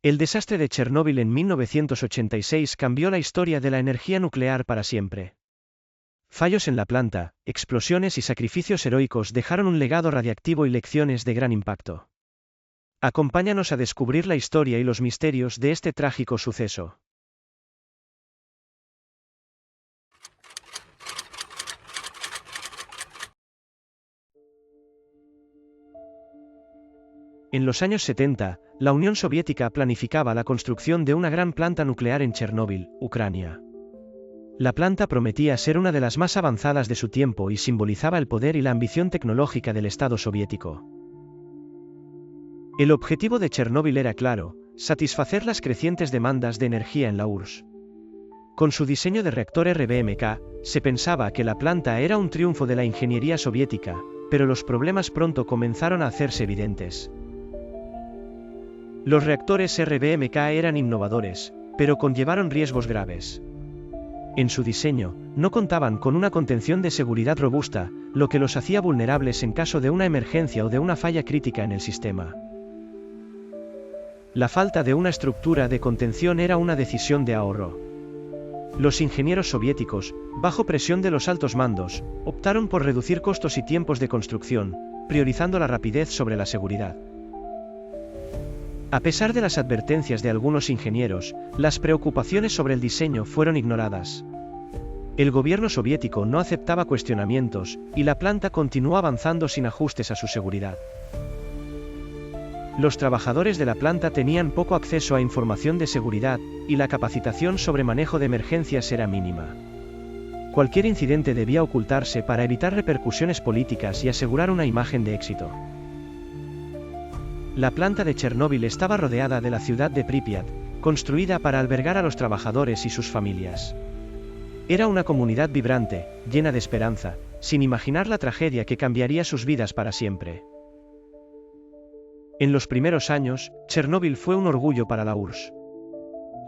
El desastre de Chernóbil en 1986 cambió la historia de la energía nuclear para siempre. Fallos en la planta, explosiones y sacrificios heroicos dejaron un legado radiactivo y lecciones de gran impacto. Acompáñanos a descubrir la historia y los misterios de este trágico suceso. En los años 70, la Unión Soviética planificaba la construcción de una gran planta nuclear en Chernóbil, Ucrania. La planta prometía ser una de las más avanzadas de su tiempo y simbolizaba el poder y la ambición tecnológica del Estado soviético. El objetivo de Chernóbil era claro: satisfacer las crecientes demandas de energía en la URSS. Con su diseño de reactor RBMK, se pensaba que la planta era un triunfo de la ingeniería soviética, pero los problemas pronto comenzaron a hacerse evidentes. Los reactores RBMK eran innovadores, pero conllevaron riesgos graves. En su diseño, no contaban con una contención de seguridad robusta, lo que los hacía vulnerables en caso de una emergencia o de una falla crítica en el sistema. La falta de una estructura de contención era una decisión de ahorro. Los ingenieros soviéticos, bajo presión de los altos mandos, optaron por reducir costos y tiempos de construcción, priorizando la rapidez sobre la seguridad. A pesar de las advertencias de algunos ingenieros, las preocupaciones sobre el diseño fueron ignoradas. El gobierno soviético no aceptaba cuestionamientos, y la planta continuó avanzando sin ajustes a su seguridad. Los trabajadores de la planta tenían poco acceso a información de seguridad, y la capacitación sobre manejo de emergencias era mínima. Cualquier incidente debía ocultarse para evitar repercusiones políticas y asegurar una imagen de éxito. La planta de Chernóbil estaba rodeada de la ciudad de Pripyat, construida para albergar a los trabajadores y sus familias. Era una comunidad vibrante, llena de esperanza, sin imaginar la tragedia que cambiaría sus vidas para siempre. En los primeros años, Chernóbil fue un orgullo para la URSS.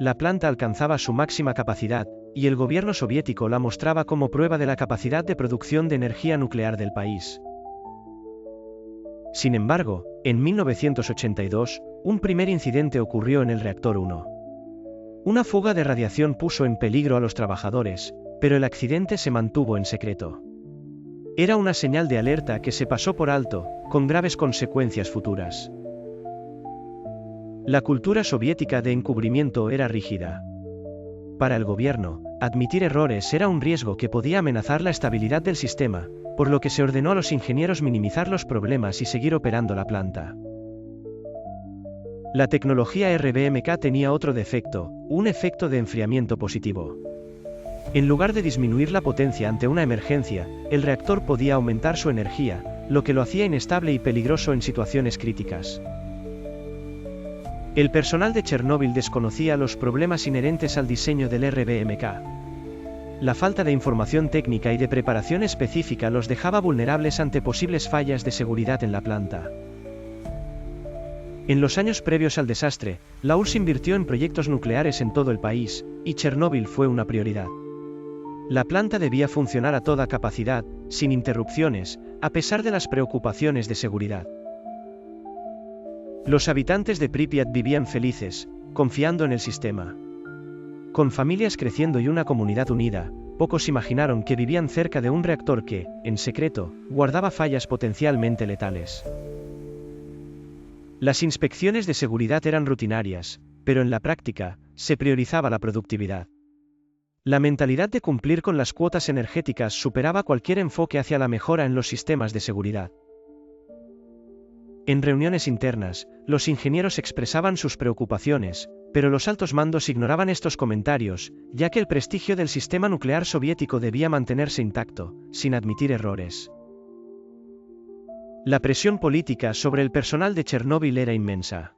La planta alcanzaba su máxima capacidad, y el gobierno soviético la mostraba como prueba de la capacidad de producción de energía nuclear del país. Sin embargo, en 1982, un primer incidente ocurrió en el reactor 1. Una fuga de radiación puso en peligro a los trabajadores, pero el accidente se mantuvo en secreto. Era una señal de alerta que se pasó por alto, con graves consecuencias futuras. La cultura soviética de encubrimiento era rígida. Para el gobierno, admitir errores era un riesgo que podía amenazar la estabilidad del sistema, por lo que se ordenó a los ingenieros minimizar los problemas y seguir operando la planta. La tecnología RBMK tenía otro defecto, un efecto de enfriamiento positivo. En lugar de disminuir la potencia ante una emergencia, el reactor podía aumentar su energía, lo que lo hacía inestable y peligroso en situaciones críticas. El personal de Chernóbil desconocía los problemas inherentes al diseño del RBMK. La falta de información técnica y de preparación específica los dejaba vulnerables ante posibles fallas de seguridad en la planta. En los años previos al desastre, la URSS invirtió en proyectos nucleares en todo el país, y Chernóbil fue una prioridad. La planta debía funcionar a toda capacidad, sin interrupciones, a pesar de las preocupaciones de seguridad. Los habitantes de Pripyat vivían felices, confiando en el sistema. Con familias creciendo y una comunidad unida, pocos imaginaron que vivían cerca de un reactor que, en secreto, guardaba fallas potencialmente letales. Las inspecciones de seguridad eran rutinarias, pero en la práctica, se priorizaba la productividad. La mentalidad de cumplir con las cuotas energéticas superaba cualquier enfoque hacia la mejora en los sistemas de seguridad. En reuniones internas, los ingenieros expresaban sus preocupaciones, pero los altos mandos ignoraban estos comentarios, ya que el prestigio del sistema nuclear soviético debía mantenerse intacto, sin admitir errores. La presión política sobre el personal de Chernóbil era inmensa.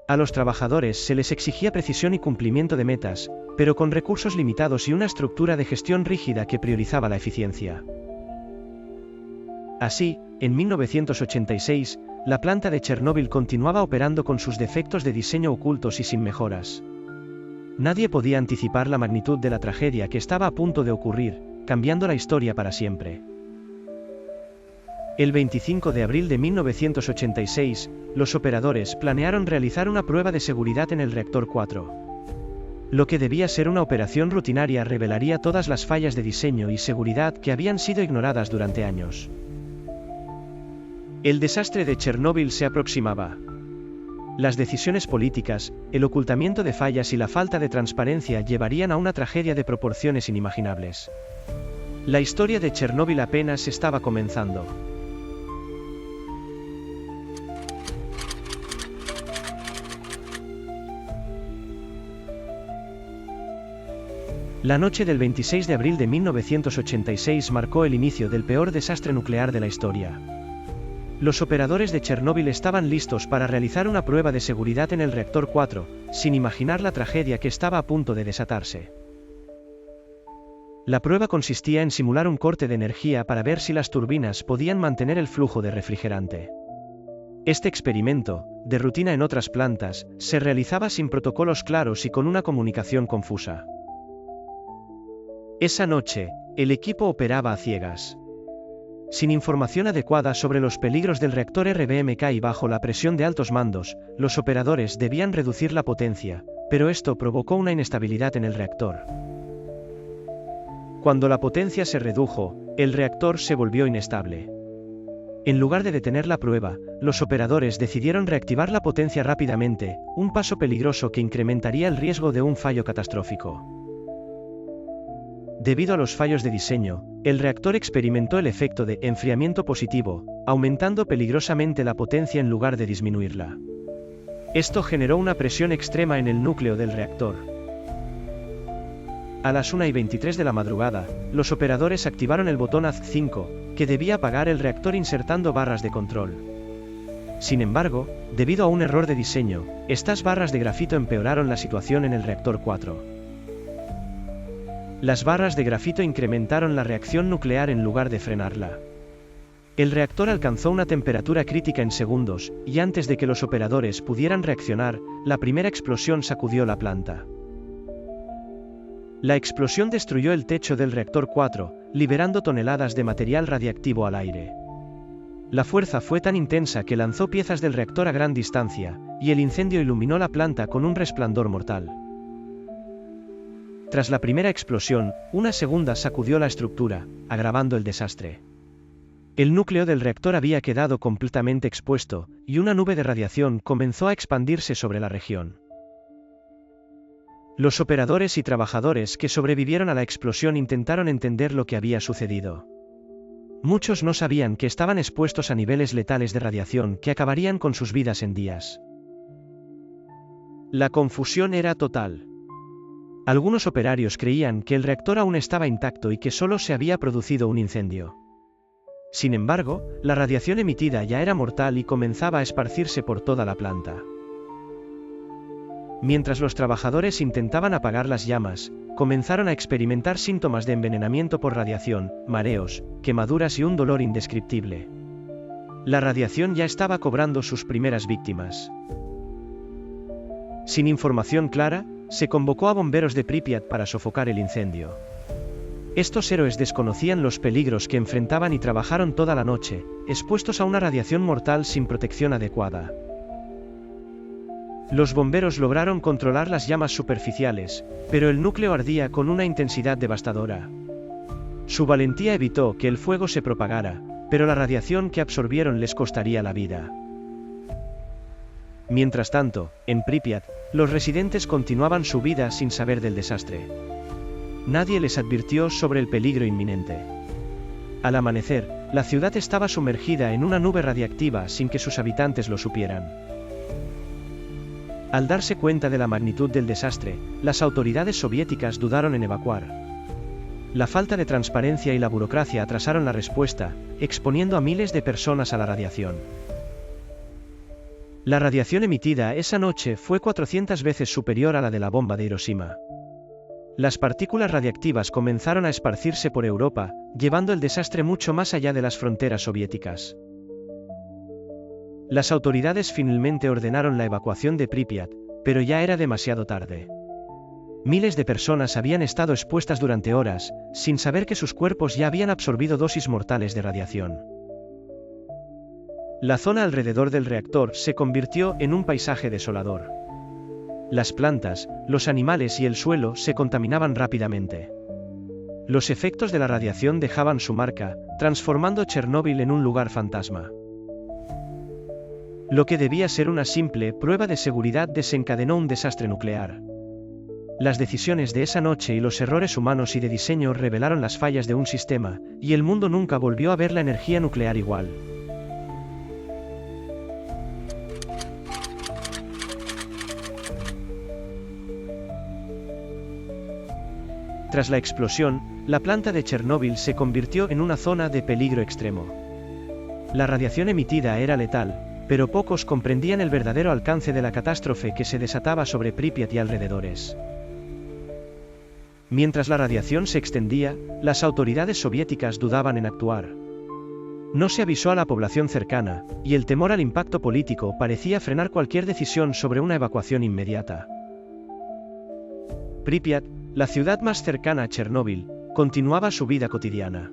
A los trabajadores se les exigía precisión y cumplimiento de metas, pero con recursos limitados y una estructura de gestión rígida que priorizaba la eficiencia. Así, en 1986, la planta de Chernóbil continuaba operando con sus defectos de diseño ocultos y sin mejoras. Nadie podía anticipar la magnitud de la tragedia que estaba a punto de ocurrir, cambiando la historia para siempre. El 25 de abril de 1986, los operadores planearon realizar una prueba de seguridad en el reactor 4. Lo que debía ser una operación rutinaria revelaría todas las fallas de diseño y seguridad que habían sido ignoradas durante años. El desastre de Chernóbil se aproximaba. Las decisiones políticas, el ocultamiento de fallas y la falta de transparencia llevarían a una tragedia de proporciones inimaginables. La historia de Chernóbil apenas estaba comenzando. La noche del 26 de abril de 1986 marcó el inicio del peor desastre nuclear de la historia. Los operadores de Chernóbil estaban listos para realizar una prueba de seguridad en el reactor 4, sin imaginar la tragedia que estaba a punto de desatarse. La prueba consistía en simular un corte de energía para ver si las turbinas podían mantener el flujo de refrigerante. Este experimento, de rutina en otras plantas, se realizaba sin protocolos claros y con una comunicación confusa. Esa noche, el equipo operaba a ciegas. Sin información adecuada sobre los peligros del reactor RBMK y bajo la presión de altos mandos, los operadores debían reducir la potencia, pero esto provocó una inestabilidad en el reactor. Cuando la potencia se redujo, el reactor se volvió inestable. En lugar de detener la prueba, los operadores decidieron reactivar la potencia rápidamente, un paso peligroso que incrementaría el riesgo de un fallo catastrófico. Debido a los fallos de diseño, el reactor experimentó el efecto de enfriamiento positivo, aumentando peligrosamente la potencia en lugar de disminuirla. Esto generó una presión extrema en el núcleo del reactor. A las 1:23 de la madrugada, los operadores activaron el botón AZ5, que debía apagar el reactor insertando barras de control. Sin embargo, debido a un error de diseño, estas barras de grafito empeoraron la situación en el reactor 4. Las barras de grafito incrementaron la reacción nuclear en lugar de frenarla. El reactor alcanzó una temperatura crítica en segundos, y antes de que los operadores pudieran reaccionar, la primera explosión sacudió la planta. La explosión destruyó el techo del reactor 4, liberando toneladas de material radiactivo al aire. La fuerza fue tan intensa que lanzó piezas del reactor a gran distancia, y el incendio iluminó la planta con un resplandor mortal. Tras la primera explosión, una segunda sacudió la estructura, agravando el desastre. El núcleo del reactor había quedado completamente expuesto, y una nube de radiación comenzó a expandirse sobre la región. Los operadores y trabajadores que sobrevivieron a la explosión intentaron entender lo que había sucedido. Muchos no sabían que estaban expuestos a niveles letales de radiación que acabarían con sus vidas en días. La confusión era total. Algunos operarios creían que el reactor aún estaba intacto y que solo se había producido un incendio. Sin embargo, la radiación emitida ya era mortal y comenzaba a esparcirse por toda la planta. Mientras los trabajadores intentaban apagar las llamas, comenzaron a experimentar síntomas de envenenamiento por radiación, mareos, quemaduras y un dolor indescriptible. La radiación ya estaba cobrando sus primeras víctimas. Sin información clara, se convocó a bomberos de Pripyat para sofocar el incendio. Estos héroes desconocían los peligros que enfrentaban y trabajaron toda la noche, expuestos a una radiación mortal sin protección adecuada. Los bomberos lograron controlar las llamas superficiales, pero el núcleo ardía con una intensidad devastadora. Su valentía evitó que el fuego se propagara, pero la radiación que absorbieron les costaría la vida. Mientras tanto, en Pripyat, los residentes continuaban su vida sin saber del desastre. Nadie les advirtió sobre el peligro inminente. Al amanecer, la ciudad estaba sumergida en una nube radiactiva sin que sus habitantes lo supieran. Al darse cuenta de la magnitud del desastre, las autoridades soviéticas dudaron en evacuar. La falta de transparencia y la burocracia atrasaron la respuesta, exponiendo a miles de personas a la radiación. La radiación emitida esa noche fue 400 veces superior a la de la bomba de Hiroshima. Las partículas radiactivas comenzaron a esparcirse por Europa, llevando el desastre mucho más allá de las fronteras soviéticas. Las autoridades finalmente ordenaron la evacuación de Pripyat, pero ya era demasiado tarde. Miles de personas habían estado expuestas durante horas, sin saber que sus cuerpos ya habían absorbido dosis mortales de radiación. La zona alrededor del reactor se convirtió en un paisaje desolador. Las plantas, los animales y el suelo se contaminaban rápidamente. Los efectos de la radiación dejaban su marca, transformando Chernóbil en un lugar fantasma. Lo que debía ser una simple prueba de seguridad desencadenó un desastre nuclear. Las decisiones de esa noche y los errores humanos y de diseño revelaron las fallas de un sistema, y el mundo nunca volvió a ver la energía nuclear igual. Tras la explosión, la planta de Chernóbil se convirtió en una zona de peligro extremo. La radiación emitida era letal, pero pocos comprendían el verdadero alcance de la catástrofe que se desataba sobre Pripyat y alrededores. Mientras la radiación se extendía, las autoridades soviéticas dudaban en actuar. No se avisó a la población cercana, y el temor al impacto político parecía frenar cualquier decisión sobre una evacuación inmediata. Pripyat, la ciudad más cercana a Chernóbil, continuaba su vida cotidiana.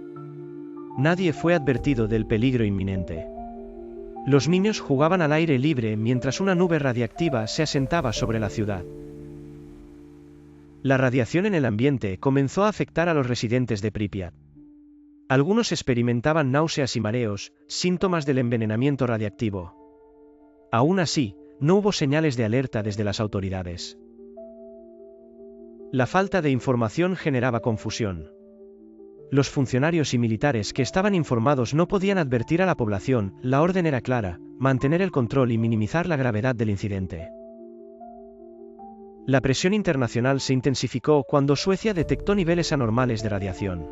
Nadie fue advertido del peligro inminente. Los niños jugaban al aire libre mientras una nube radiactiva se asentaba sobre la ciudad. La radiación en el ambiente comenzó a afectar a los residentes de Pripyat. Algunos experimentaban náuseas y mareos, síntomas del envenenamiento radiactivo. Aún así, no hubo señales de alerta desde las autoridades. La falta de información generaba confusión. Los funcionarios y militares que estaban informados no podían advertir a la población. La orden era clara: mantener el control y minimizar la gravedad del incidente. La presión internacional se intensificó cuando Suecia detectó niveles anormales de radiación.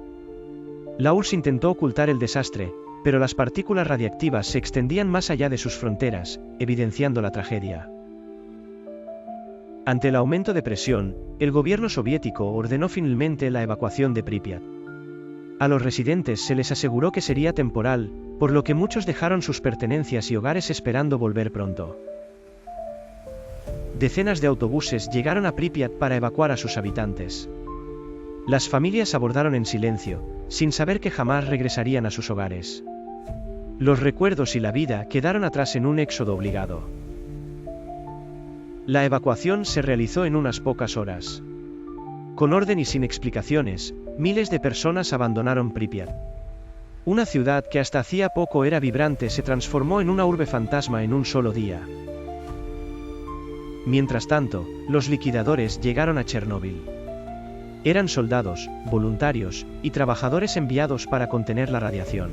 La URSS intentó ocultar el desastre, pero las partículas radiactivas se extendían más allá de sus fronteras, evidenciando la tragedia. Ante el aumento de presión, el gobierno soviético ordenó finalmente la evacuación de Pripyat. A los residentes se les aseguró que sería temporal, por lo que muchos dejaron sus pertenencias y hogares esperando volver pronto. Decenas de autobuses llegaron a Pripyat para evacuar a sus habitantes. Las familias abordaron en silencio, sin saber que jamás regresarían a sus hogares. Los recuerdos y la vida quedaron atrás en un éxodo obligado. La evacuación se realizó en unas pocas horas. Con orden y sin explicaciones, miles de personas abandonaron Pripyat. Una ciudad que hasta hacía poco era vibrante se transformó en una urbe fantasma en un solo día. Mientras tanto, los liquidadores llegaron a Chernóbil. Eran soldados, voluntarios y trabajadores enviados para contener la radiación.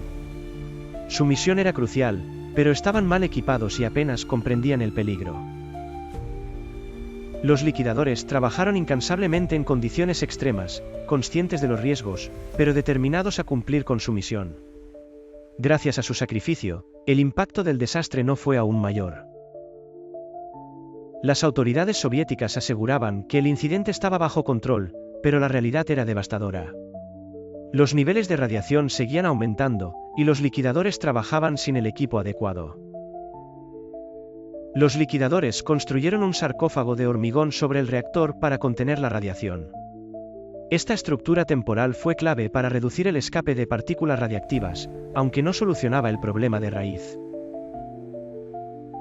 Su misión era crucial, pero estaban mal equipados y apenas comprendían el peligro. Los liquidadores trabajaron incansablemente en condiciones extremas, conscientes de los riesgos, pero determinados a cumplir con su misión. Gracias a su sacrificio, el impacto del desastre no fue aún mayor. Las autoridades soviéticas aseguraban que el incidente estaba bajo control, pero la realidad era devastadora. Los niveles de radiación seguían aumentando, y los liquidadores trabajaban sin el equipo adecuado. Los liquidadores construyeron un sarcófago de hormigón sobre el reactor para contener la radiación. Esta estructura temporal fue clave para reducir el escape de partículas radiactivas, aunque no solucionaba el problema de raíz.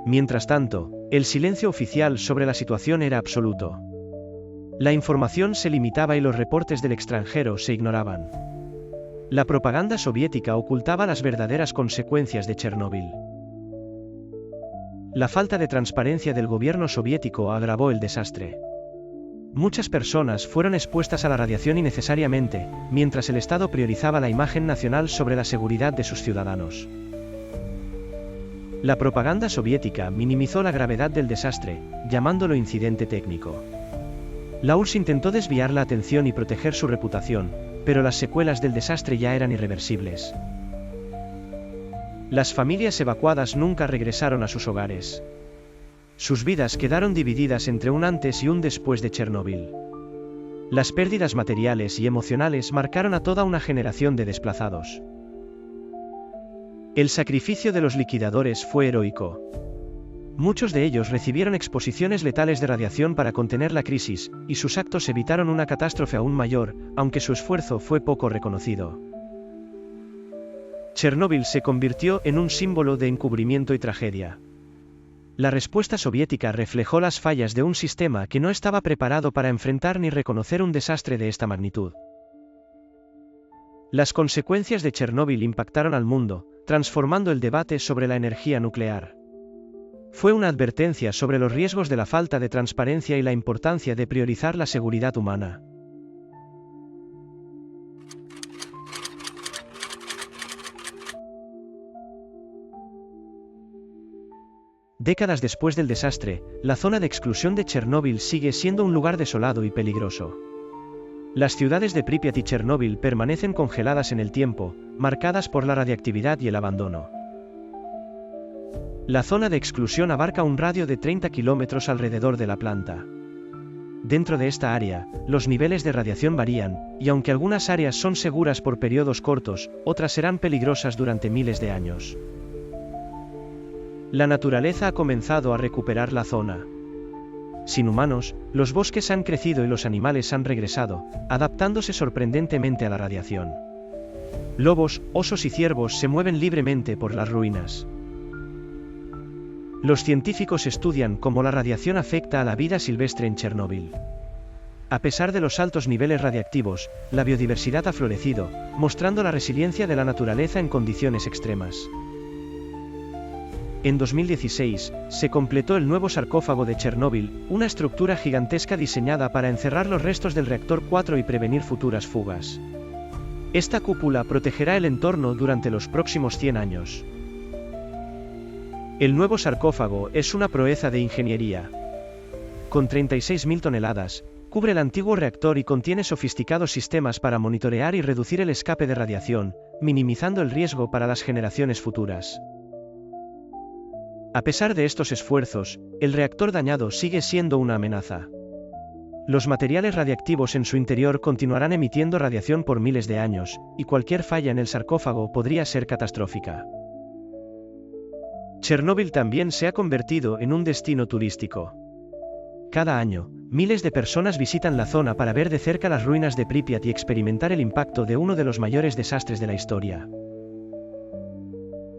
Mientras tanto, el silencio oficial sobre la situación era absoluto. La información se limitaba y los reportes del extranjero se ignoraban. La propaganda soviética ocultaba las verdaderas consecuencias de Chernóbil. La falta de transparencia del gobierno soviético agravó el desastre. Muchas personas fueron expuestas a la radiación innecesariamente, mientras el Estado priorizaba la imagen nacional sobre la seguridad de sus ciudadanos. La propaganda soviética minimizó la gravedad del desastre, llamándolo incidente técnico. La URSS intentó desviar la atención y proteger su reputación, pero las secuelas del desastre ya eran irreversibles. Las familias evacuadas nunca regresaron a sus hogares. Sus vidas quedaron divididas entre un antes y un después de Chernóbil. Las pérdidas materiales y emocionales marcaron a toda una generación de desplazados. El sacrificio de los liquidadores fue heroico. Muchos de ellos recibieron exposiciones letales de radiación para contener la crisis, y sus actos evitaron una catástrofe aún mayor, aunque su esfuerzo fue poco reconocido. Chernóbil se convirtió en un símbolo de encubrimiento y tragedia. La respuesta soviética reflejó las fallas de un sistema que no estaba preparado para enfrentar ni reconocer un desastre de esta magnitud. Las consecuencias de Chernóbil impactaron al mundo, transformando el debate sobre la energía nuclear. Fue una advertencia sobre los riesgos de la falta de transparencia y la importancia de priorizar la seguridad humana. Décadas después del desastre, la zona de exclusión de Chernóbil sigue siendo un lugar desolado y peligroso. Las ciudades de Pripyat y Chernóbil permanecen congeladas en el tiempo, marcadas por la radiactividad y el abandono. La zona de exclusión abarca un radio de 30 kilómetros alrededor de la planta. Dentro de esta área, los niveles de radiación varían, y aunque algunas áreas son seguras por periodos cortos, otras serán peligrosas durante miles de años. La naturaleza ha comenzado a recuperar la zona. Sin humanos, los bosques han crecido y los animales han regresado, adaptándose sorprendentemente a la radiación. Lobos, osos y ciervos se mueven libremente por las ruinas. Los científicos estudian cómo la radiación afecta a la vida silvestre en Chernóbil. A pesar de los altos niveles radiactivos, la biodiversidad ha florecido, mostrando la resiliencia de la naturaleza en condiciones extremas. En 2016, se completó el nuevo sarcófago de Chernóbil, una estructura gigantesca diseñada para encerrar los restos del reactor 4 y prevenir futuras fugas. Esta cúpula protegerá el entorno durante los próximos 100 años. El nuevo sarcófago es una proeza de ingeniería. Con 36.000 toneladas, cubre el antiguo reactor y contiene sofisticados sistemas para monitorear y reducir el escape de radiación, minimizando el riesgo para las generaciones futuras. A pesar de estos esfuerzos, el reactor dañado sigue siendo una amenaza. Los materiales radiactivos en su interior continuarán emitiendo radiación por miles de años, y cualquier falla en el sarcófago podría ser catastrófica. Chernóbil también se ha convertido en un destino turístico. Cada año, miles de personas visitan la zona para ver de cerca las ruinas de Pripyat y experimentar el impacto de uno de los mayores desastres de la historia.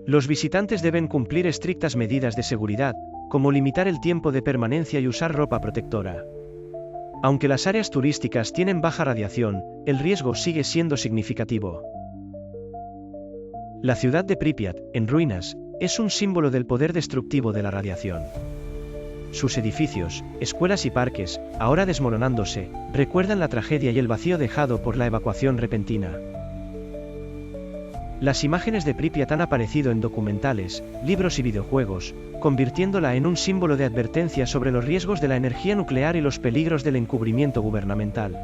Los visitantes deben cumplir estrictas medidas de seguridad, como limitar el tiempo de permanencia y usar ropa protectora. Aunque las áreas turísticas tienen baja radiación, el riesgo sigue siendo significativo. La ciudad de Pripyat, en ruinas, es un símbolo del poder destructivo de la radiación. Sus edificios, escuelas y parques, ahora desmoronándose, recuerdan la tragedia y el vacío dejado por la evacuación repentina. Las imágenes de Pripyat han aparecido en documentales, libros y videojuegos, convirtiéndola en un símbolo de advertencia sobre los riesgos de la energía nuclear y los peligros del encubrimiento gubernamental.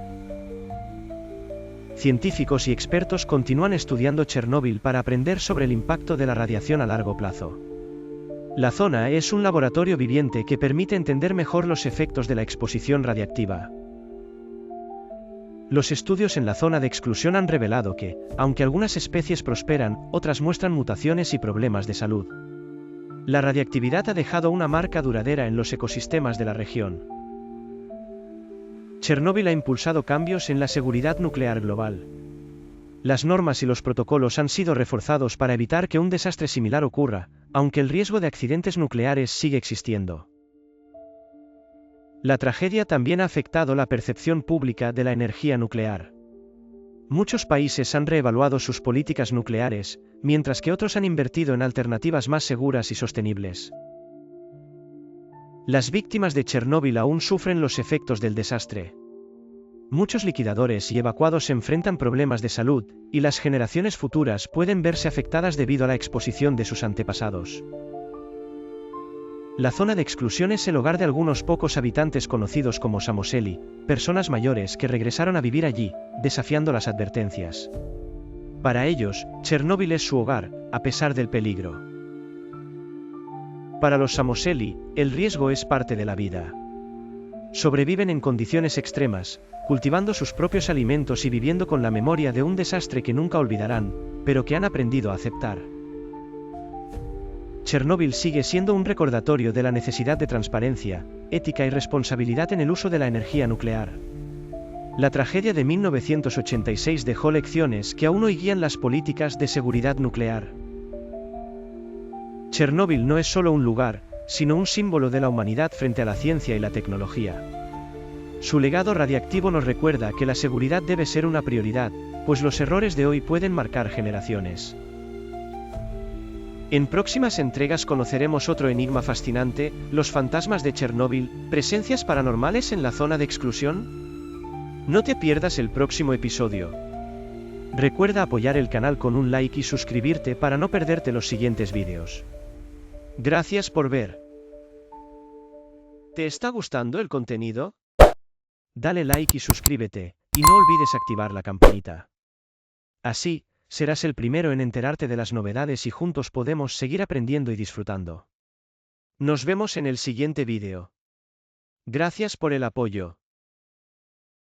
Científicos y expertos continúan estudiando Chernóbil para aprender sobre el impacto de la radiación a largo plazo. La zona es un laboratorio viviente que permite entender mejor los efectos de la exposición radiactiva. Los estudios en la zona de exclusión han revelado que, aunque algunas especies prosperan, otras muestran mutaciones y problemas de salud. La radiactividad ha dejado una marca duradera en los ecosistemas de la región. Chernóbil ha impulsado cambios en la seguridad nuclear global. Las normas y los protocolos han sido reforzados para evitar que un desastre similar ocurra, aunque el riesgo de accidentes nucleares sigue existiendo. La tragedia también ha afectado la percepción pública de la energía nuclear. Muchos países han reevaluado sus políticas nucleares, mientras que otros han invertido en alternativas más seguras y sostenibles. Las víctimas de Chernóbil aún sufren los efectos del desastre. Muchos liquidadores y evacuados enfrentan problemas de salud, y las generaciones futuras pueden verse afectadas debido a la exposición de sus antepasados. La zona de exclusión es el hogar de algunos pocos habitantes conocidos como Samoseli, personas mayores que regresaron a vivir allí, desafiando las advertencias. Para ellos, Chernóbil es su hogar, a pesar del peligro. Para los Samoseli, el riesgo es parte de la vida. Sobreviven en condiciones extremas, cultivando sus propios alimentos y viviendo con la memoria de un desastre que nunca olvidarán, pero que han aprendido a aceptar. Chernóbil sigue siendo un recordatorio de la necesidad de transparencia, ética y responsabilidad en el uso de la energía nuclear. La tragedia de 1986 dejó lecciones que aún hoy guían las políticas de seguridad nuclear. Chernóbil no es solo un lugar, sino un símbolo de la humanidad frente a la ciencia y la tecnología. Su legado radiactivo nos recuerda que la seguridad debe ser una prioridad, pues los errores de hoy pueden marcar generaciones. En próximas entregas conoceremos otro enigma fascinante, los fantasmas de Chernóbil, presencias paranormales en la zona de exclusión. No te pierdas el próximo episodio. Recuerda apoyar el canal con un like y suscribirte para no perderte los siguientes vídeos. Gracias por ver. ¿Te está gustando el contenido? Dale like y suscríbete, y no olvides activar la campanita. Así, serás el primero en enterarte de las novedades y juntos podemos seguir aprendiendo y disfrutando. Nos vemos en el siguiente vídeo. Gracias por el apoyo.